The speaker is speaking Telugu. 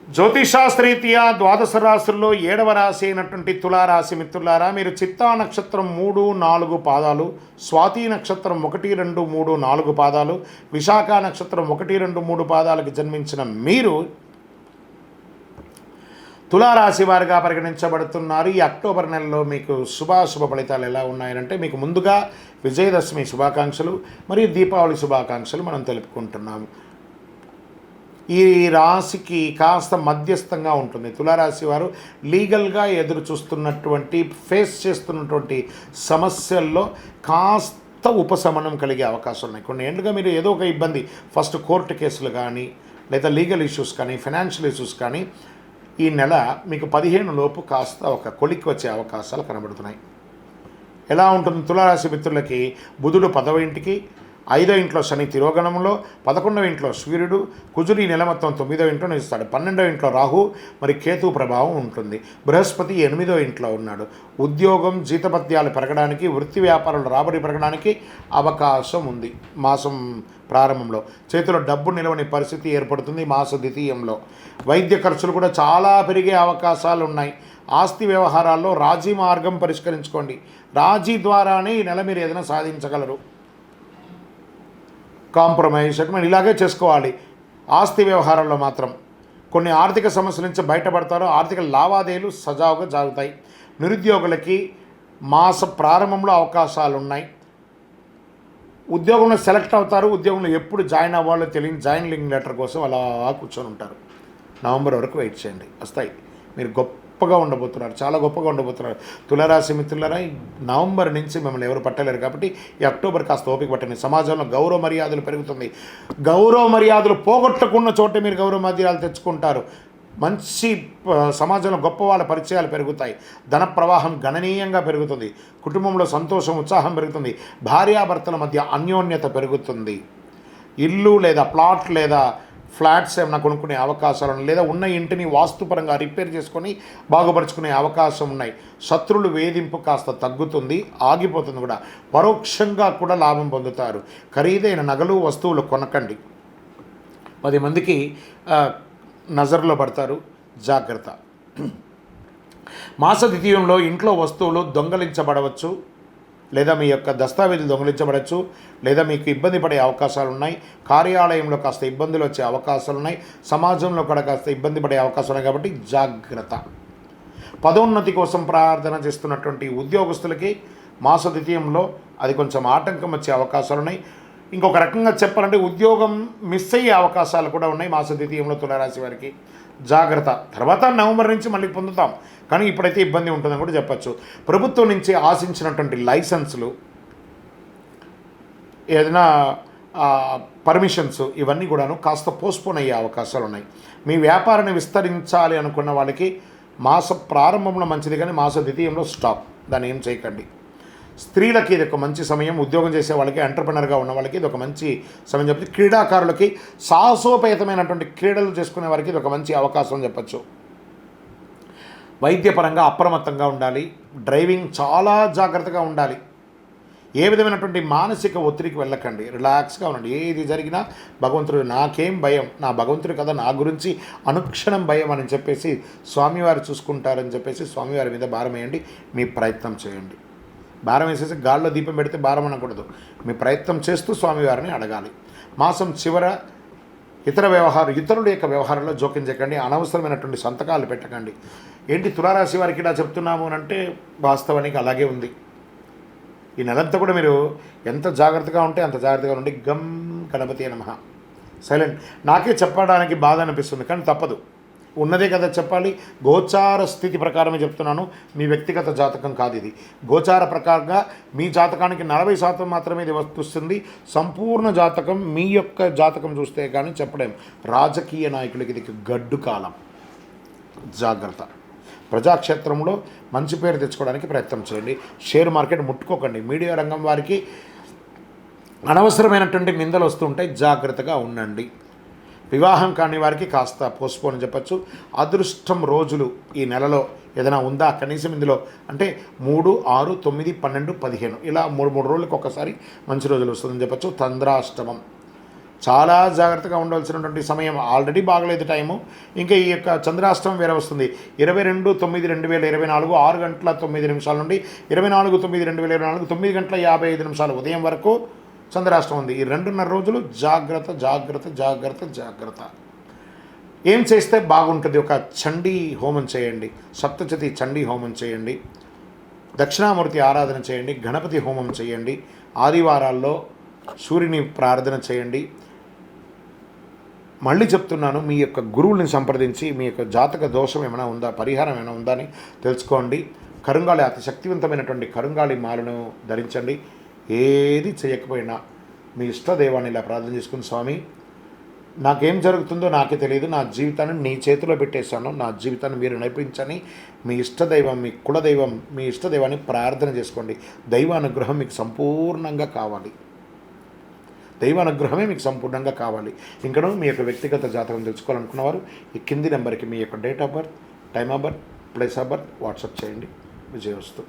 జ్యోతిషాస్త్రరీత్యా ద్వాదశ రాశుల్లో 7వ రాశి అయినటువంటి తులారాశి మిత్రులారా, మీరు చిత్తా నక్షత్రం 3, 4 పాదాలు, స్వాతి నక్షత్రం 1, 2, 3, 4 పాదాలు, విశాఖ నక్షత్రం 1, 2, 3 పాదాలకు జన్మించిన మీరు తులారాశి వారిగా పరిగణించబడుతున్నారు. ఈ అక్టోబర్ నెలలో మీకు శుభాశుభ ఫలితాలు ఎలా ఉన్నాయంటే, మీకు ముందుగా విజయదశమి శుభాకాంక్షలు మరియు దీపావళి శుభాకాంక్షలు మనం తెలుపుకుంటున్నాము. ఈ రాశికి కాస్త మధ్యస్థంగా ఉంటుంది. తులారాశి వారు లీగల్గా ఎదురు చూస్తున్నటువంటి ఫేస్ చేస్తున్నటువంటి సమస్యల్లో కాస్త ఉపశమనం కలిగే అవకాశాలు ఉన్నాయి. కొన్ని ఏళ్ళుగా మీరు ఏదో ఒక ఇబ్బంది, ఫస్ట్ కోర్టు కేసులు కానీ లేదా లీగల్ ఇష్యూస్ కానీ ఫైనాన్షియల్ ఇష్యూస్ కానీ ఈ నెల మీకు 15 లోపు కాస్త ఒక కొలిక్కి వచ్చే అవకాశాలు కనబడుతున్నాయి. ఎలా ఉంటుంది తులారాశి మిత్రులకి? బుధుడు 10వ ఇంటికి, 5వ ఇంట్లో శని తిరోగణంలో, 11వ ఇంట్లో సూర్యుడు, కుజుడు ఈ నెల మొత్తం 9వ ఇంట్లో నిలుస్తాడు. 12వ ఇంట్లో రాహు మరి కేతు ప్రభావం ఉంటుంది. బృహస్పతి 8వ ఇంట్లో ఉన్నాడు. ఉద్యోగం జీతభత్యాలు పెరగడానికి, వృత్తి వ్యాపారాలు రాబడి పెరగడానికి అవకాశం ఉంది. మాసం ప్రారంభంలో చేతిలో డబ్బు నిలవని పరిస్థితి ఏర్పడుతుంది. మాస ద్వితీయంలో వైద్య ఖర్చులు కూడా చాలా పెరిగే అవకాశాలు ఉన్నాయి. ఆస్తి వ్యవహారాల్లో రాజీ మార్గం పరిష్కరించుకోండి. రాజీ ద్వారానే ఈ నెల మీరు ఏదైనా సాధించగలరు. కాంప్రమైజ్ మనం ఇలాగే చేసుకోవాలి. ఆస్తి వ్యవహారాల్లో మాత్రం కొన్ని ఆర్థిక సమస్యల నుంచి బయటపడతారు. ఆర్థిక లావాదేవీలు సజావుగా జరుగుతాయి. నిరుద్యోగులకి మాస ప్రారంభంలో అవకాశాలు ఉన్నాయి. ఉద్యోగంలో సెలెక్ట్ అవుతారు. ఉద్యోగంలో ఎప్పుడు జాయిన్ అవ్వాలో తెలియని జాయినింగ్ లెటర్ కోసం అలా కూర్చొని ఉంటారు. నవంబర్ వరకు వెయిట్ చేయండి, వస్తాయి. మీరు గొప్పగా ఉండబోతున్నారు, చాలా గొప్పగా ఉండబోతున్నారు. తులారాశి మిత్రులారా, నవంబర్ నుంచి మిమ్మల్ని ఎవరు పట్టలేరు కాబట్టి ఈ అక్టోబర్ కాస్త ఓపిక పట్టండి. సమాజంలో గౌరవ మర్యాదలు పెరుగుతుంది. గౌరవ మర్యాదలు పోగొట్టుకున్న చోటే మీరు గౌరవ మర్యాదలు తెచ్చుకుంటారు. మంచి సమాజంలో గొప్ప వాళ్ళ పరిచయాలు పెరుగుతాయి. ధన ప్రవాహం గణనీయంగా పెరుగుతుంది. కుటుంబంలో సంతోషం ఉత్సాహం పెరుగుతుంది. భార్యాభర్తల మధ్య అన్యోన్యత పెరుగుతుంది. ఇల్లు లేదా ప్లాట్ లేదా ఫ్లాట్స్ ఏమైనా కొనుక్కునే అవకాశాలు, లేదా ఉన్న ఇంటిని వాస్తుపరంగా రిపేర్ చేసుకొని బాగుపరుచుకునే అవకాశం ఉన్నాయి. శత్రువులు వేధింపు కాస్త తగ్గుతుంది, ఆగిపోతుంది కూడా. పరోక్షంగా కూడా లాభం పొందుతారు. ఖరీదైన నగలు వస్తువులు కొనకండి. 10 మందికి నజర్లో పడతారు, జాగ్రత్త. మాస ద్వితీయంలో ఇంట్లో వస్తువులు దొంగలించబడవచ్చు, లేదా మీ యొక్క దస్తావేజులు దొంగలించబడవచ్చు, లేదా మీకు ఇబ్బంది పడే అవకాశాలు ఉన్నాయి. కార్యాలయంలో కాస్త ఇబ్బందులు వచ్చే అవకాశాలు ఉన్నాయి. సమాజంలో కూడా కాస్త ఇబ్బంది పడే అవకాశాలు ఉన్నాయి కాబట్టి జాగ్రత్త. పదోన్నతి కోసం ప్రార్థన చేస్తున్నటువంటి ఉద్యోగస్తులకి మాస ద్వితీయంలో అది కొంచెం ఆటంకం వచ్చే అవకాశాలు ఉన్నాయి. ఇంకొక రకంగా చెప్పాలంటే ఉద్యోగం మిస్ అయ్యే అవకాశాలు కూడా ఉన్నాయి మాస ద్వితీయంలో తులారాశి వారికి. జాగ్రత్త. తర్వాత నవంబర్ నుంచి మళ్ళీ పొందుతాం, కానీ ఇప్పుడైతే ఇబ్బంది ఉంటుందని కూడా చెప్పచ్చు. ప్రభుత్వం నుంచి ఆశించినటువంటి లైసెన్సులు, ఏదైనా పర్మిషన్స్, ఇవన్నీ కూడాను కాస్త పోస్ట్పోన్ అయ్యే అవకాశాలు ఉన్నాయి. మీ వ్యాపారాన్ని విస్తరించాలి అనుకున్న వాళ్ళకి మాస ప్రారంభంలో మంచిది, కానీ మాస ద్వితీయంలో స్టాప్. దాన్ని ఏం చేయకండి. స్త్రీలకి ఇది ఒక మంచి సమయం. ఉద్యోగం చేసే వాళ్ళకి, ఎంటర్ప్రెనర్గా ఉన్న వాళ్ళకి ఇది ఒక మంచి సమయం చెప్పచ్చు. క్రీడాకారులకి, సాహసోపేతమైనటువంటి క్రీడలు చేసుకునే వారికి ఇది ఒక మంచి అవకాశం చెప్పచ్చు. వైద్యపరంగా అప్రమత్తంగా ఉండాలి. డ్రైవింగ్ చాలా జాగ్రత్తగా ఉండాలి. ఏ విధమైనటువంటి మానసిక ఒత్తిడికి వెళ్ళకండి. రిలాక్స్గా ఉండండి. ఏది జరిగినా భగవంతుడు, నాకేం భయం, నా భగవంతుడు కదా నా గురించి అనుక్షణం భయం అని చెప్పేసి స్వామివారు చూసుకుంటారని చెప్పేసి స్వామివారి మీద భారం వేయండి. మీ ప్రయత్నం చేయండి. భారం వేసేసి గాల్లో దీపం పెడితే భారం అనకూడదు. మీ ప్రయత్నం చేస్తూ స్వామివారిని అడగాలి. మాసం చివర ఇతరుల యొక్క వ్యవహారంలో జోక్యం చేయకండి. అనవసరమైనటువంటి సంతకాలు పెట్టకండి. ఏంటి తులారాశి వారికి ఇలా చెప్తున్నాము అని అంటే, వాస్తవానికి అలాగే ఉంది. ఈ నెలంతా కూడా మీరు ఎంత జాగ్రత్తగా ఉంటే అంత జాగ్రత్తగా ఉండి. గం గణపతి నమః. సైలెంట్. నాకే చెప్పడానికి బాధ అనిపిస్తుంది, కానీ తప్పదు. ఉన్నదే కదా చెప్పాలి. గోచార స్థితి ప్రకారమే చెప్తున్నాను, మీ వ్యక్తిగత జాతకం కాదు ఇది. గోచార ప్రకారంగా మీ జాతకానికి 40% మాత్రమే ఇది వస్తుంది. సంపూర్ణ జాతకం, మీ యొక్క జాతకం చూస్తే కానీ చెప్పలేం. రాజకీయ నాయకులకి ఇది గడ్డు కాలం. జాగ్రత్త. ప్రజాక్షేత్రంలో మంచి పేరు తెచ్చుకోవడానికి ప్రయత్నం చేయండి. Share market ముట్టుకోకండి. మీడియా రంగం వారికి అనవసరమైనటువంటి నిందలు వస్తుంటాయి, జాగ్రత్తగా ఉండండి. వివాహం కాని వారికి కాస్త పోస్ట్పోన్ చెప్పచ్చు. అదృష్టం రోజులు ఈ నెలలో ఏదైనా ఉందా కనీసం ఇందులో అంటే 3, 6, 9, 12, 15 ఇలా 3 రోజులకు ఒకసారి మంచి రోజులు వస్తుందని చెప్పచ్చు. చంద్రాష్టమం చాలా జాగ్రత్తగా ఉండవలసినటువంటి సమయం. ఆల్రెడీ బాగలేదు టైము, ఇంకా ఈ యొక్క చంద్రాష్టమం వేరే వస్తుంది. 22/9/2024 6:09 నుండి 24/9/2024 9:55 ఉదయం వరకు చంద్రాష్టమం ఉంది. ఈ 2.5 రోజులు జాగ్రత్త జాగ్రత్త జాగ్రత్త జాగ్రత్త. ఏం చేస్తే బాగుంటుంది? ఒక చండీ హోమం చేయండి, సప్తశతి చండీ హోమం చేయండి, దక్షిణామూర్తి ఆరాధన చేయండి, గణపతి హోమం చేయండి, ఆదివారాల్లో సూర్యుని ప్రార్థన చేయండి. మళ్ళీ చెప్తున్నాను, మీ యొక్క గురువుని సంప్రదించి మీ యొక్క జాతక దోషం ఏమైనా ఉందా, పరిహారం ఏమైనా ఉందా అని తెలుసుకోండి. కరుంగాళి, అతి శక్తివంతమైనటువంటి కరుంగాళి మాలను ధరించండి. ఏది చేయకపోయినా మీ ఇష్టదైవాన్ని ఇలా ప్రార్థన చేసుకుని, స్వామి నాకేం జరుగుతుందో నాకే తెలియదు, నా జీవితాన్ని నీ చేతిలో పెట్టేశాను, నా జీవితాన్ని మీరు నడిపించని మీ ఇష్టదైవం, మీ కులదైవం, మీ ఇష్టదైవాన్ని ప్రార్థన చేసుకోండి. దైవానుగ్రహం మీకు సంపూర్ణంగా కావాలి, దైవానుగ్రహమే మీకు సంపూర్ణంగా కావాలి. ఇంకనూ మీ యొక్క వ్యక్తిగత జాతకం తెలుసుకోవాలనుకున్నవారు ఈ కింది నెంబర్కి మీ యొక్క date of birth, time of birth, place of birth WhatsApp చేయండి. విజయవస్తు.